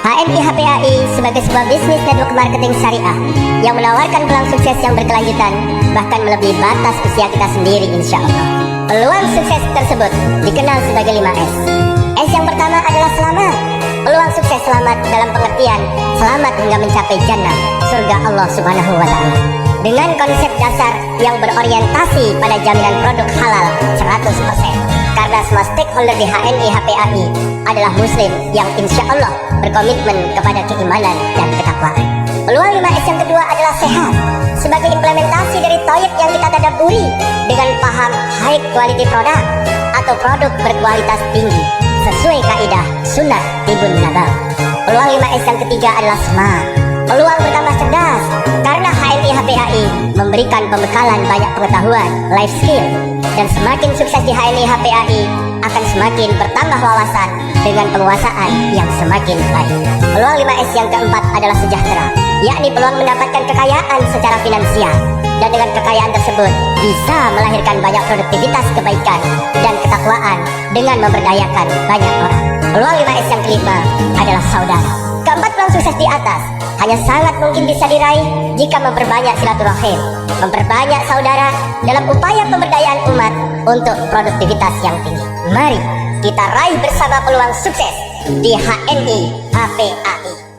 HNI HPAI sebagai sebuah bisnis network marketing syariah yang menawarkan peluang sukses yang berkelanjutan bahkan melebihi batas usia kita sendiri, insya Allah. Peluang sukses tersebut dikenal sebagai 5S. S yang pertama adalah selamat. Peluang sukses selamat dalam pengertian selamat hingga mencapai jannah, surga Allah Subhanahu wa Ta'ala. Dengan konsep dasar yang berorientasi pada jaminan produk halal 100%. Karena semua stakeholder di HNI HPAI adalah muslim yang insya Allah berkomitmen kepada keimanan dan ketakwaan. Peluang 5S yang kedua adalah sehat. Sebagai implementasi dari Tauhid yang kita tadabburi dengan paham high quality product atau produk berkualitas tinggi sesuai kaidah sunnah Ibn Nabawi. Peluang 5S yang ketiga adalah smart. Peluang bertambah cerdas karena HNI HPAI memberikan pembekalan banyak pengetahuan, life skill, dan semakin sukses di HNI HPAI akan semakin bertambah wawasan dengan penguasaan yang semakin baik. Peluang 5S yang keempat adalah sejahtera, yakni peluang mendapatkan kekayaan secara finansial, dan dengan kekayaan tersebut bisa melahirkan banyak produktivitas kebaikan dan ketakwaan dengan memberdayakan banyak orang. Peluang 5S yang kelima adalah saudara. Keempat peluang sukses di atas hanya sangat mungkin bisa diraih jika memperbanyak silaturahim, memperbanyak saudara dalam upaya pemberdayaan umat untuk produktivitas yang tinggi. Mari kita raih bersama peluang sukses di HNI HPAI.